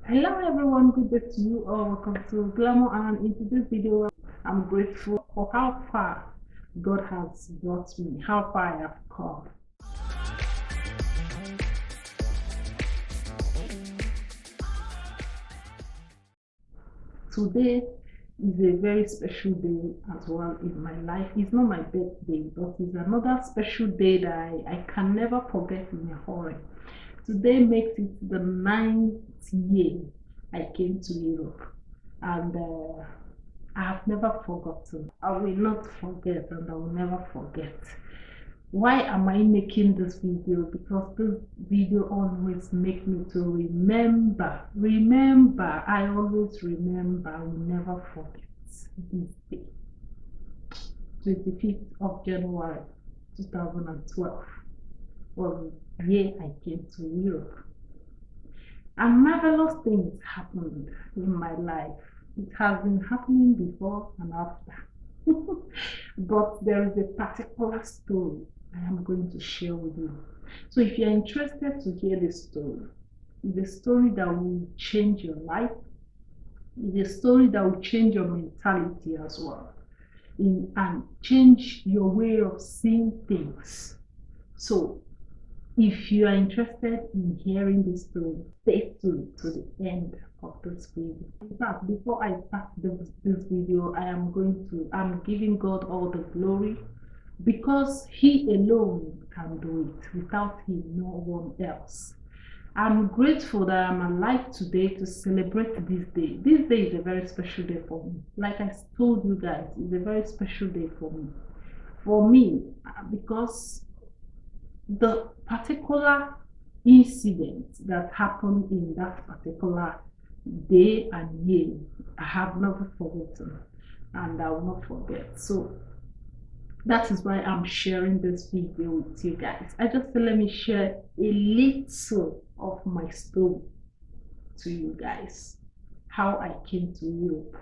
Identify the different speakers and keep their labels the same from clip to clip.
Speaker 1: Hello everyone, good day to you all. Welcome to Glamour, and in today's video I'm grateful for how far God has brought me, how far I have come. Today is a very special day as well in my life. It's not my birthday, but it's another special day that I can never forget in a hurry. Today makes it the 9th year I came to Europe, and I have never forgotten. I will not forget, and I will never forget. Why am I making this video? Because this video always make me to remember. I always remember. I will never forget this day. 25th of January 2012 was the year I came to Europe. And marvelous things happened in my life. It has been happening before and after. But there is a particular story I am going to share with you. So if you're interested to hear this story, it's a story that will change your life. It's a story that will change your mentality as well. And change your way of seeing things. So if you are interested in hearing this story, stay tuned to the end of this video. In fact, before I start this video, I'm giving God all the glory, because He alone can do it. Without Him, no one else. I'm grateful that I'm alive today to celebrate this day. This day is a very special day for me. Like I told you guys, it's a very special day for me. For me, because the particular incident that happened in that particular day and year, I have never forgotten, and I will not forget. So that is why I'm sharing this video with you guys. I just said, let me share a little of my story to you guys, how I came to Europe.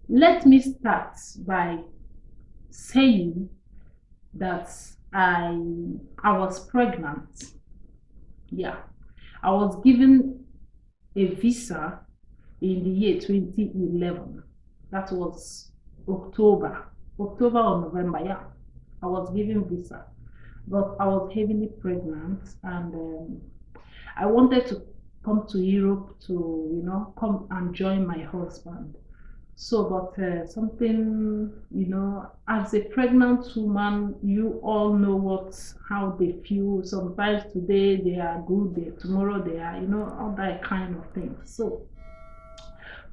Speaker 1: Let me start by saying that I was pregnant. Yeah, I was given a visa in the year 2011. That was October or November. Yeah, I was given visa, but I was heavily pregnant, and I wanted to come to Europe to, come and join my husband. So, but something, as a pregnant woman, you all know how they feel. Sometimes today they are good, tomorrow they are, all that kind of thing. So,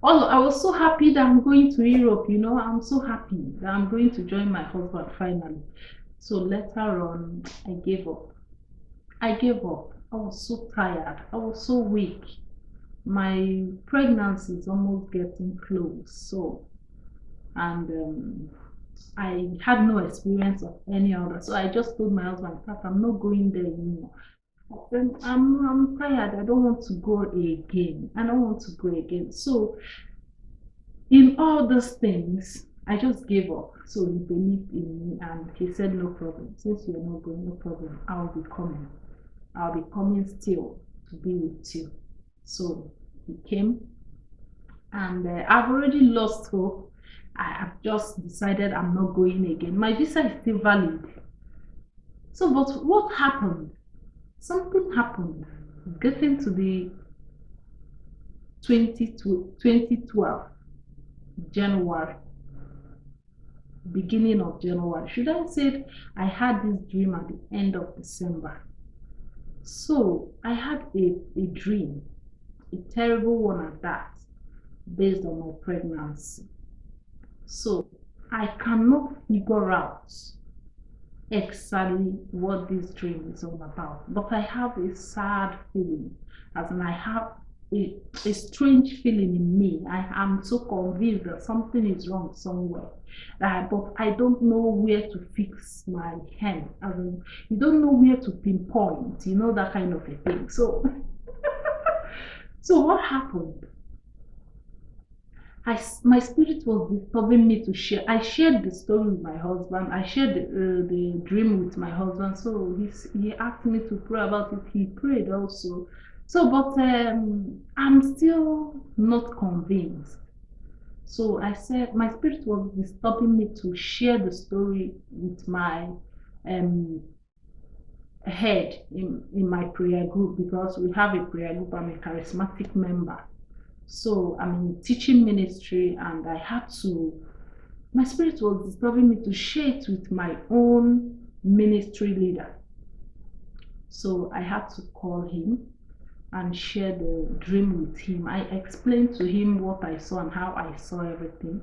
Speaker 1: although I was so happy that I'm going to Europe, I'm so happy that I'm going to join my husband finally. So later on, I gave up. I gave up. I was so tired. I was so weak. My pregnancy is almost getting close. So, and I had no experience of any other. So I just told my husband, "Papa, I'm not going there anymore. I'm tired. I don't want to go again. I don't want to go again." So in all those things, I just gave up. So he believed in me, and he said, "No problem. Since you're not going, no problem. I'll be coming. I'll be coming still to be with you." So he came, and I've already lost hope. I have just decided I'm not going again. My visa is still valid. So, but what happened? Something happened. Getting to the 2012 January, beginning of January. Should I say I had this dream at the end of December? So I had a dream, a terrible one at that, based on my pregnancy. So I cannot figure out exactly what this dream is all about, but I have a sad feeling, as in I have a strange feeling in me. I am so convinced that something is wrong somewhere, but I don't know where to fix my hand. I mean, you don't know where to pinpoint, that kind of a thing. So, so what happened? My spirit was disturbing me to share. I shared the story with my husband. I shared the dream with my husband. So he asked me to pray about it. He prayed also. So, but I'm still not convinced. So I said my spirit was disturbing me to share the story with my um, head in my prayer group, because we have a prayer group. I'm a charismatic member. So I'm in teaching ministry, and I had to, my spirit was disturbing me to share it with my own ministry leader. So I had to call him and share the dream with him. I explained to him what I saw and how I saw everything.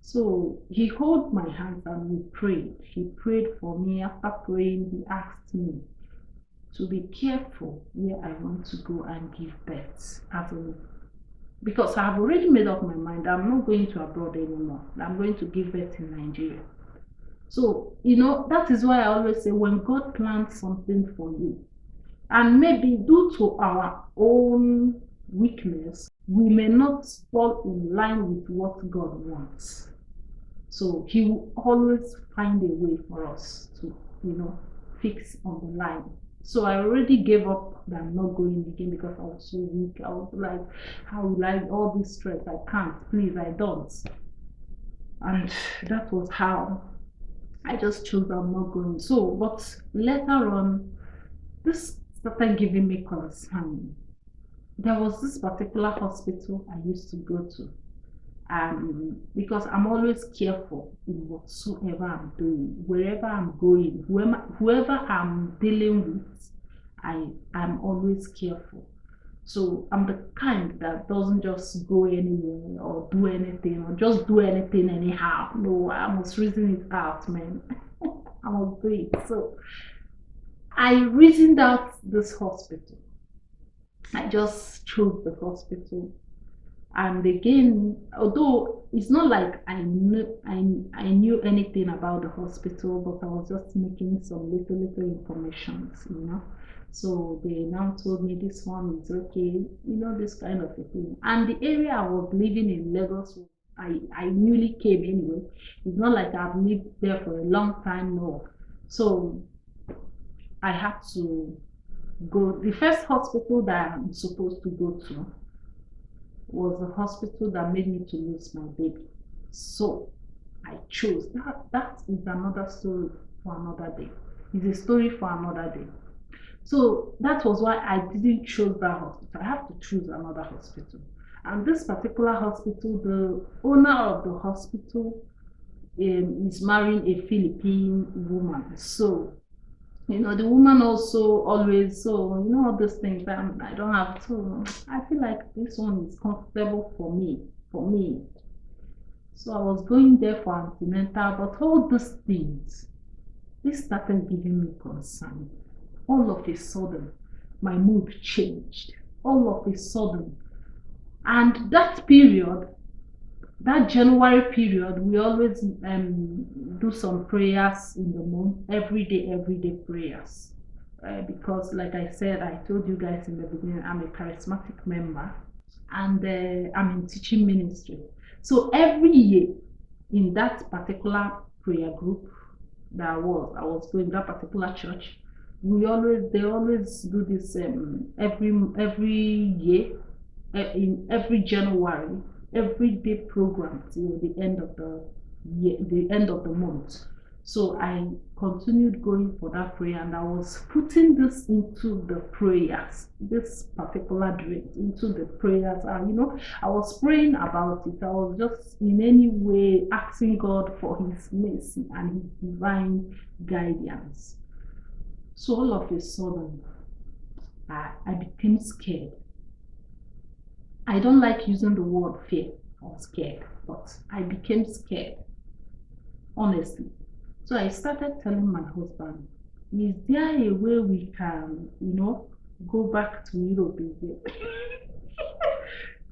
Speaker 1: So he held my hands and we prayed. He prayed for me. After praying, he asked me to be careful where I want to go and give birth. Because I have already made up my mind, I'm not going to abroad anymore. I'm going to give birth in Nigeria. So, that is why I always say when God plans something for you, and maybe due to our own weakness, we may not fall in line with what God wants. So he will always find a way for us to, fix on the line. So I already gave up that I'm not going again because I was so weak. I was like, how will I, all this stress? I can't, please, I don't. And that was how I just chose I'm not going. So, but later on, this started giving me concern. There was this particular hospital I used to go to. Because I'm always careful in whatsoever I'm doing, wherever I'm going, whoever I'm dealing with, I'm always careful. So I'm the kind that doesn't just go anywhere or do anything or just do anything anyhow. No, I must reason it out, man. I must do it. So I reasoned out this hospital. I just chose the hospital. And again, although it's not like I knew anything about the hospital, but I was just making some little information. So they now told me this one is okay, this kind of a thing. And the area I was living in, Lagos, I newly came anyway. It's not like I've lived there for a long time, no. So I had to go. The first hospital that I'm supposed to go to was the hospital that made me to lose my baby. So I chose that. That is another story for another day. It's a story for another day. So that was why I didn't choose that hospital. I have to choose another hospital. And this particular hospital, the owner of the hospital is marrying a Philippine woman. So the woman also always, so all those things, I don't have to, I feel like this one is comfortable for me. So I was going there for antenatal, but all these things, this started giving me concern. All of a sudden, my mood changed. All of a sudden. And that period, that January period, we always do some prayers in the month, everyday prayers. Because, like I said, I told you guys in the beginning, I'm a charismatic member, and I'm in teaching ministry. So every year in that particular prayer group that I was going, that particular church, they always do this every year, in every January, everyday program till the end of the year, the end of the month. So I continued going for that prayer, and I was putting this into the prayers, this particular dream into the prayers. And I was praying about it. I was just in any way asking God for his mercy and his divine guidance. So all of a sudden, I became scared. I don't like using the word fear or scared, but I became scared, honestly. So I started telling my husband, is there a way we can, go back to Europe again?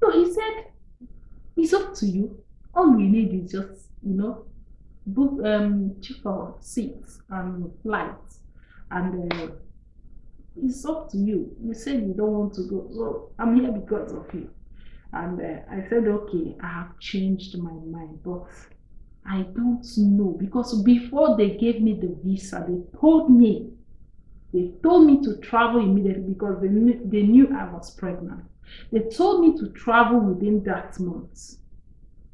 Speaker 1: So he said, it's up to you. All we need is just, book cheaper seats and flights, and it's up to you. You said you don't want to go, so I'm here because of you. And I said, okay, I have changed my mind, but I don't know, because before they gave me the visa, they told me They told me to travel immediately because they knew I was pregnant. They told me to travel within that month.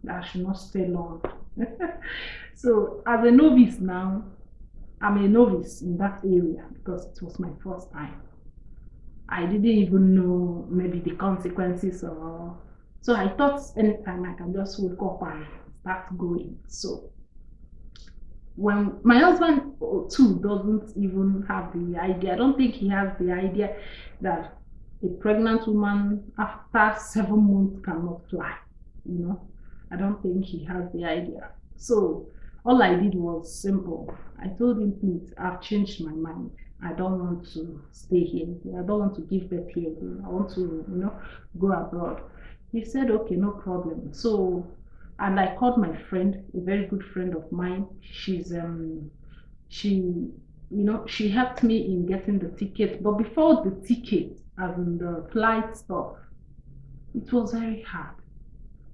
Speaker 1: That I should not stay long. So as a novice now, I'm a novice in that area because it was my first time. I didn't even know maybe the consequences or so I thought anytime I can just wake up and start going. So when my husband too doesn't even have the idea, I don't think he has the idea that a pregnant woman after 7 months cannot fly, you know. I don't think he has the idea. So all I did was simple. I told him, please, I've changed my mind. I don't want to stay here. I don't want to give birth here. I want to, go abroad. He said, okay, no problem. So, and I called my friend, a very good friend of mine. She, she helped me in getting the ticket. But before the ticket, as in the flight stuff, it was very hard.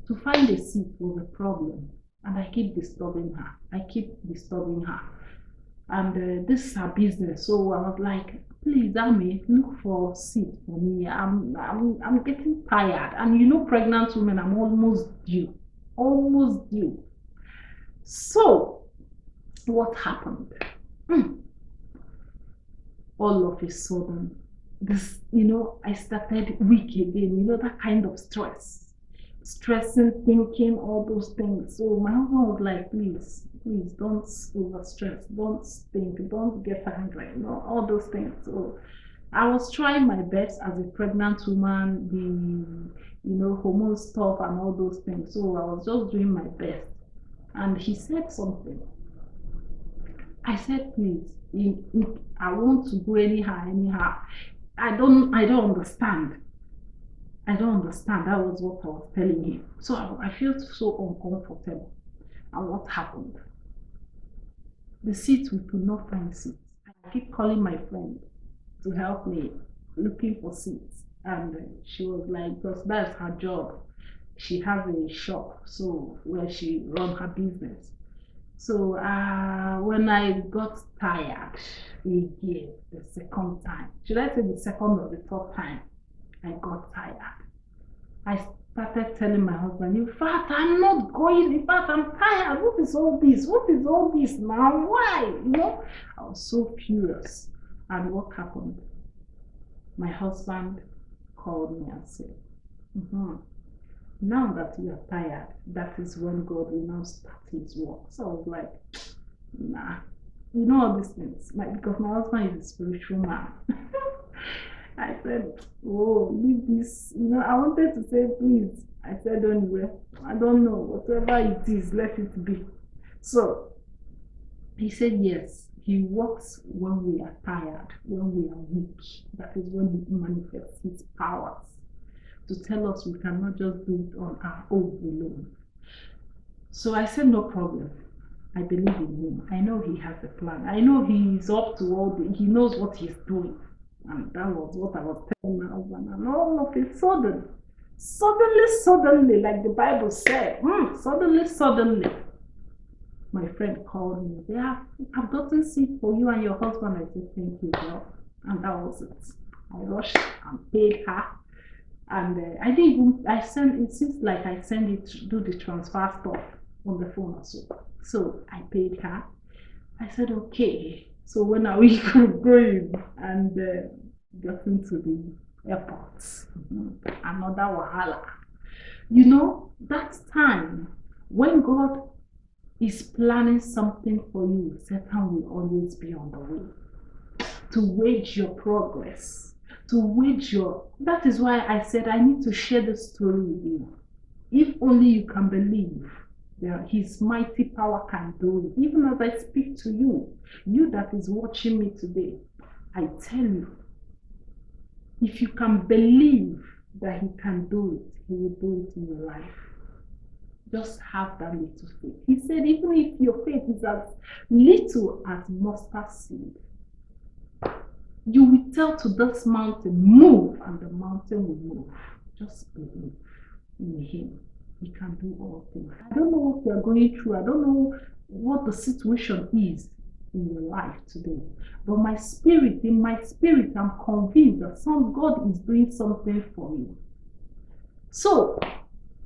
Speaker 1: To find a seat was a problem. And I keep disturbing her. And this is her business. So I was like, please, Amy, look for a seat for me. I'm getting tired. And pregnant women, I'm almost due. Almost due. So what happened? All of a sudden, this, I started weak again, that kind of stressing, thinking, all those things. So my husband was like, please, don't over stress, don't think, don't get angry, all those things. So I was trying my best as a pregnant woman, hormone stuff and all those things. So I was just doing my best. And he said something. I said, please, I want to go anyhow. I don't understand. I don't understand. That was what I was telling him. So I felt so uncomfortable. And what happened? The seat, we could not find seats. I keep calling my friend to help me looking for seats. And she was like, because that's her job. She has a shop, so where she runs her business. So when I got tired again, the second time, should I say the second or the third time, I got tired. I started telling my husband, in fact, I'm not going. In fact, I'm tired. What is all this? What is all this now? Why? I was so furious. And what happened? My husband called me and said, now that you are tired, that is when God will now start his work. So I was like, nah. All these things. Because my husband is a spiritual man. I said, oh, leave this. I wanted to say, please. I said, anyway, I don't know. Whatever it is, let it be. So he said, yes. He works when we are tired, when we are weak. That is when he manifests his powers to tell us we cannot just do it on our own alone. So I said, no problem. I believe in him. I know he has a plan. I know he is up to he knows what he's doing. And that was what I was telling my husband. And all of a sudden, suddenly, like the Bible said, suddenly, my friend called me. I've gotten seat for you and your husband. I said, thank you, girl. And that was it. I rushed and paid her. And I didn't even, it seems like I sent it, do the transfer stuff on the phone also. So I paid her. I said, okay. So when are we going? And got into the airport. Another wahala. That time when God is planning something for you, Satan will always be on the way to wage your progress. That is why I said I need to share the story with you. If only you can believe that his mighty power can do it. Even as I speak to you, you that is watching me today, I tell you, if you can believe that he can do it, he will do it in your life. Just have that little faith. He said, even if your faith is as little as mustard seed, you will tell to this mountain, move, and the mountain will move. Just believe in him. He can do all things. I don't know what you are going through. I don't know what the situation is. in your life today. But my spirit, in my spirit, I'm convinced that God is doing something for you. So,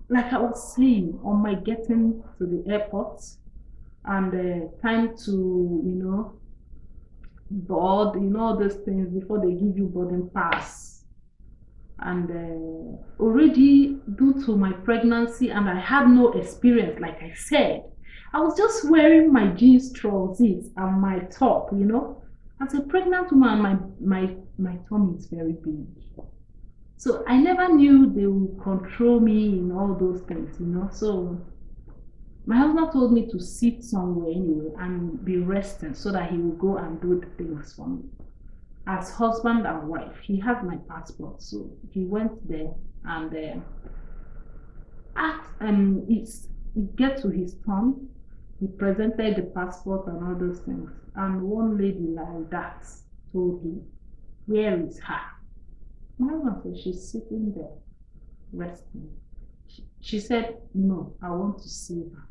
Speaker 1: like I was saying, on my getting to the airport and time to, board, all those things before they give you boarding pass. And already due to my pregnancy, and I had no experience, like I said, I was just wearing my jeans trousers and my top. As a pregnant woman, my tummy is very big. So I never knew they would control me in all those things. So my husband told me to sit somewhere anyway and be resting so that he will go and do the things for me. As husband and wife, he had my passport, so he went there and asked, it get to his turn. He presented the passport and all those things, and one lady like that told him, "Where is her?" My husband said, "She's sitting there resting." She said, "No, I want to see her."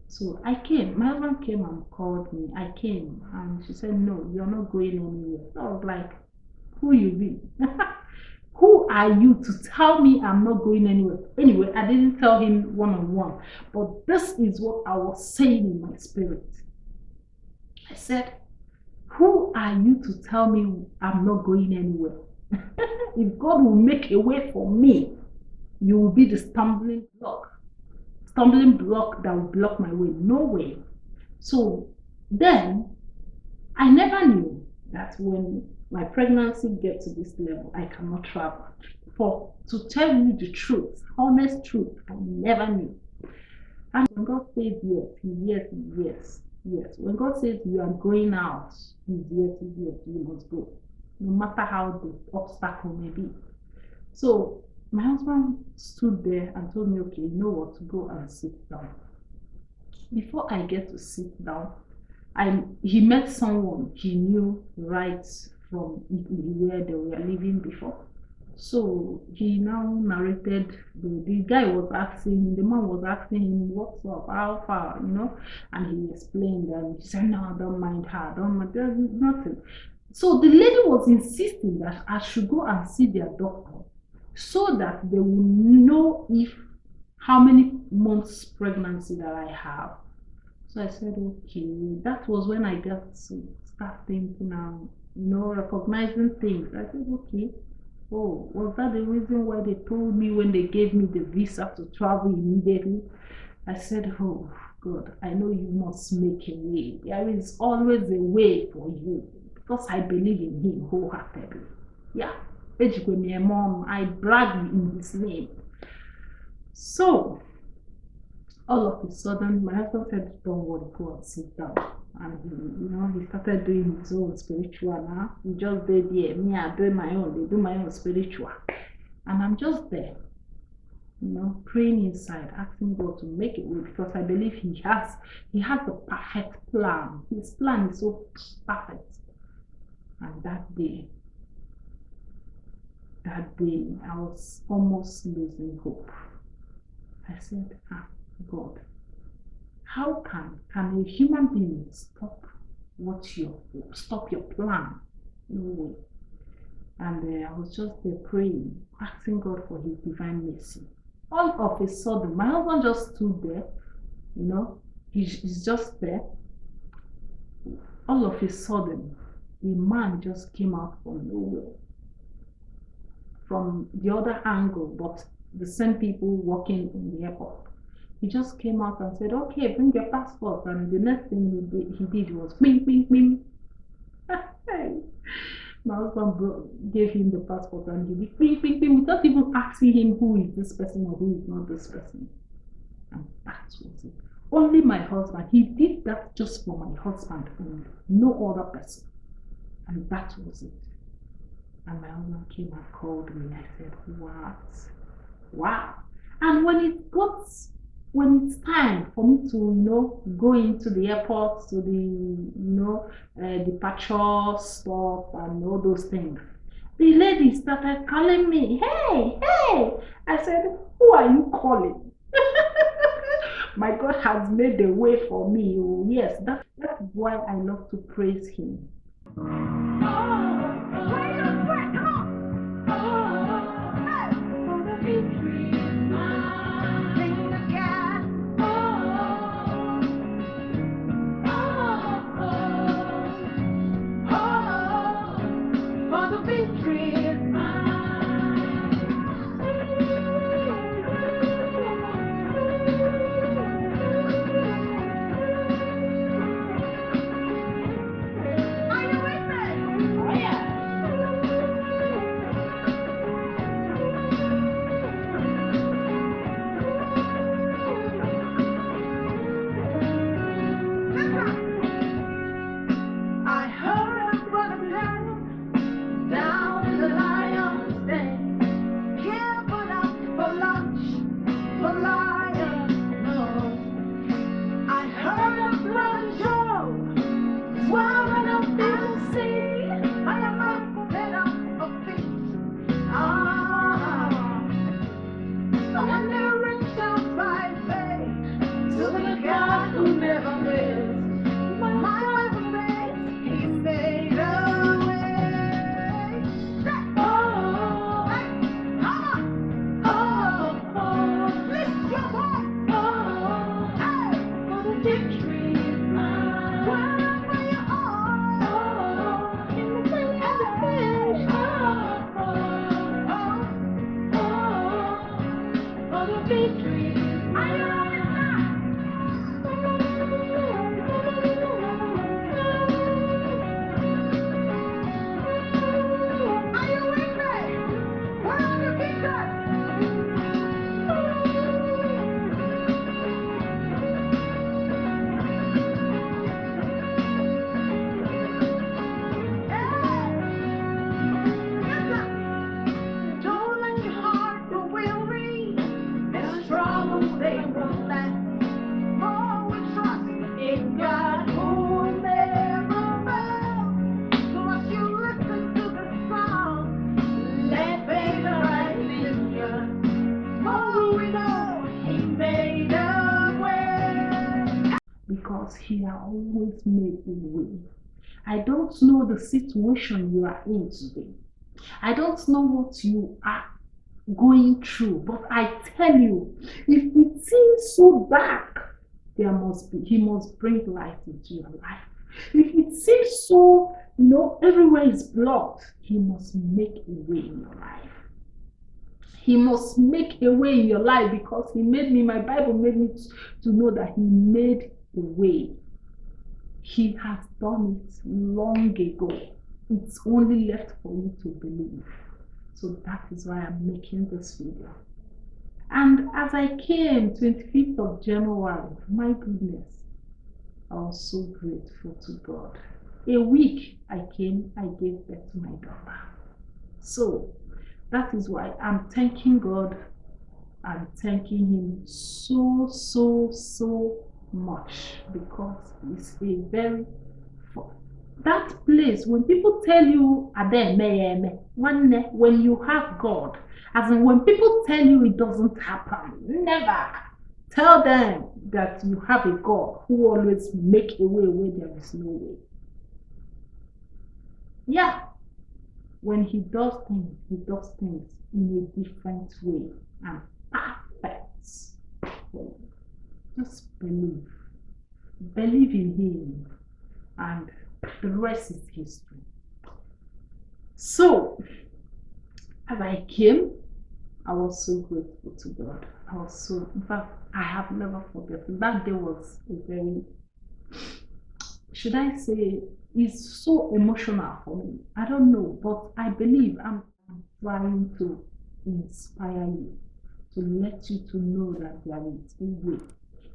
Speaker 1: So I came. My husband came and called me. I came and she said, "No, you're not going anywhere." So I was like, "Who you be?" Who are you to tell me I'm not going anywhere? Anyway, I didn't tell him one on one, but this is what I was saying in my spirit. I said, "Who are you to tell me I'm not going anywhere? If God will make a way for me, you will be the stumbling block that will block my way. No way." So then I never knew that when my pregnancy gets to this level, I cannot travel. To tell you the truth, honest truth, I never knew. And when God says yes, yes, yes, yes. When God says you are going out, yes, yes, you must go. No matter how the obstacle may be. So my husband stood there and told me, "Okay, you know what, to go and sit down." Before I get to sit down, he met someone he knew right from Italy where they were living before. So he now narrated, the man was asking him, "What's up, how far?" And he explained, and he said, "No, don't mind her, don't mind, there's nothing." So the lady was insisting that I should go and see their doctor so that they will know how many months pregnancy that I have. So I said, "Okay." That was when I got to start thinking now, recognizing things. I said, "Okay. Oh, was that the reason why they told me when they gave me the visa to travel immediately?" I said, "Oh, God, I know you must make a way. There is always a way for you because I believe in Him wholeheartedly." Yeah. I brag in His name. So, all of a sudden, my husband said, "Don't worry, go and sit down." And he started doing his own spiritual now. He just did there. Me, I do my own. They do my own spiritual. And I'm just there, praying inside, asking God to make it way because I believe He has the perfect plan. His plan is so perfect. And that day, I was almost losing hope. I said, "God, how can a human being stop your plan?" No way. And I was just there praying, asking God for His divine mercy. All of a sudden, my husband just stood there, he's just there. All of a sudden, a man just came out from nowhere, from the other angle, but the same people working in the airport. He just came out and said, "Okay, bring your passport." And the next thing he did was bing, bing, bing. My husband gave him the passport and he did bing, bing, bing, without even asking him who is this person or who is not this person. And that was it. Only my husband. He did that just for my husband only, no other person. And that was it. And my husband came and called me. I said, "What? Wow." And when it's time for me to, go into the airport, to the departure stuff and all those things, the lady started calling me, "Hey, hey." I said, "Who are you calling?" My God has made a way for me. Oh, yes, that's why I love to praise Him. Because He has always made a way. I don't know the situation you are in today. I don't know what you are going through, but I tell you, if it seems so dark, He must bring light into your life. If it seems so, everywhere is blocked, He must make a way in your life. He must make a way in your life because He made me, my Bible made me to know that He made a way. He has done it long ago. It's only left for you to believe. So that is why I'm making this video. And as I came 25th of January, my goodness, I was so grateful to God. A week I came, I gave birth to my daughter. So that is why I'm thanking God. I'm thanking Him so much because it's a very that place when people tell you when you have God, as in when people tell you it doesn't happen, never tell them that you have a God who always make a way where there is no way. Yeah, when He does things in a different way and perfect. Just believe in Him, and the rest is history. So, as I came, I was so grateful to God. In fact, I have never forgotten. That day was a very, should I say, it's so emotional for me. I don't know, but I believe I'm trying to inspire you, to let you to know that there is a way.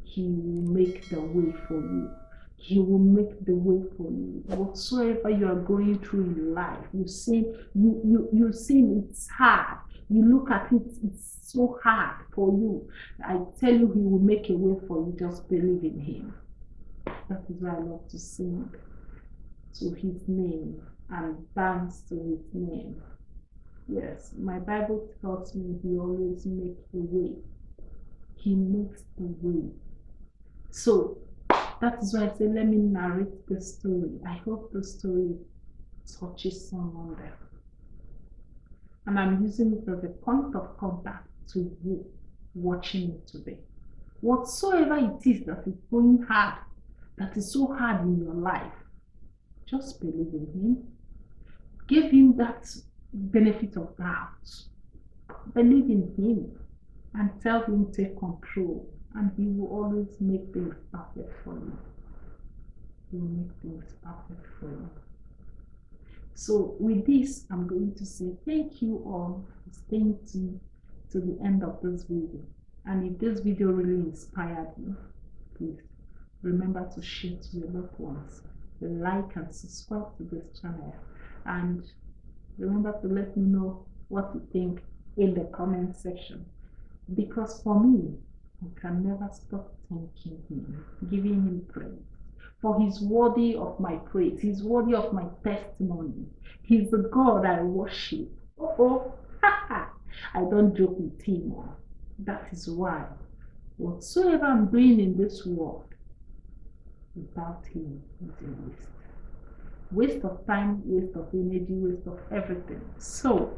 Speaker 1: He will make the way for you. He will make the way for you. Whatsoever you are going through in life, you see it's hard. You look at it, it's so hard for you. I tell you, He will make a way for you. Just believe in Him. That is why I love to sing to His name and dance to His name. Yes, my Bible tells me He always makes a way. He makes a way So that is why I say, let me narrate the story. I hope the story touches someone there. And I'm using it as a point of contact to you watching me today. Whatsoever it is that is going hard, that is so hard in your life, just believe in Him. Give Him that benefit of doubt. Believe in Him and tell Him take control, and He will always make things perfect for you. He will make things perfect for you. So with this, I'm going to say thank you all for staying to the end of this video. And if this video really inspired you, please remember to share to your loved ones, like and subscribe to this channel, and remember to let me know what you think in the comment section, because for me, I can never stop thanking Him, giving Him praise, for He's worthy of my praise. He's worthy of my testimony. He's the God I worship. Oh, I don't joke with Him. That is why whatsoever I'm doing in this world, without Him is a waste. Waste of time, waste of energy, waste of everything. So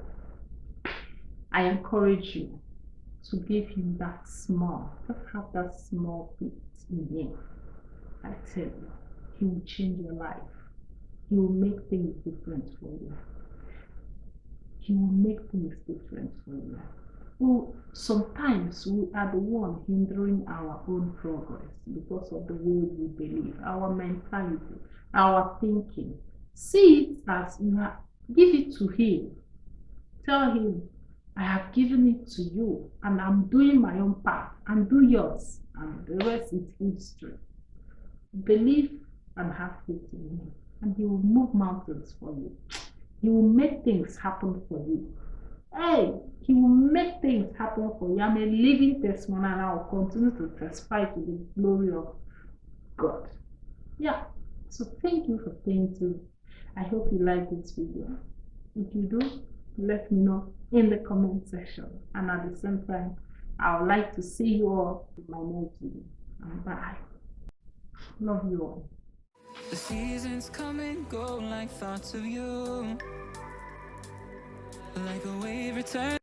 Speaker 1: I encourage you to give Him that small, just have that small bit in Him. I tell you, He will change your life. He will make things different for you. He will make things different for you. Well, sometimes we are the one hindering our own progress because of the way we believe, our mentality, our thinking. See it as you have, give it to Him. Tell Him, I have given it to you, and I'm doing my own part, and do yours, and the rest is history. Believe and have faith in Him, and He will move mountains for you. He will make things happen for you. Hey, He will make things happen for you. I'm a living testimony, and I will continue to testify to the glory of God. Yeah, so thank you for staying tuned. I hope you like this video. If you do, let me know in the comment section, and at the same time, I would like to see you all in my next video. And bye. Love you all.
Speaker 2: The seasons come and go like thoughts of you, like a wave return.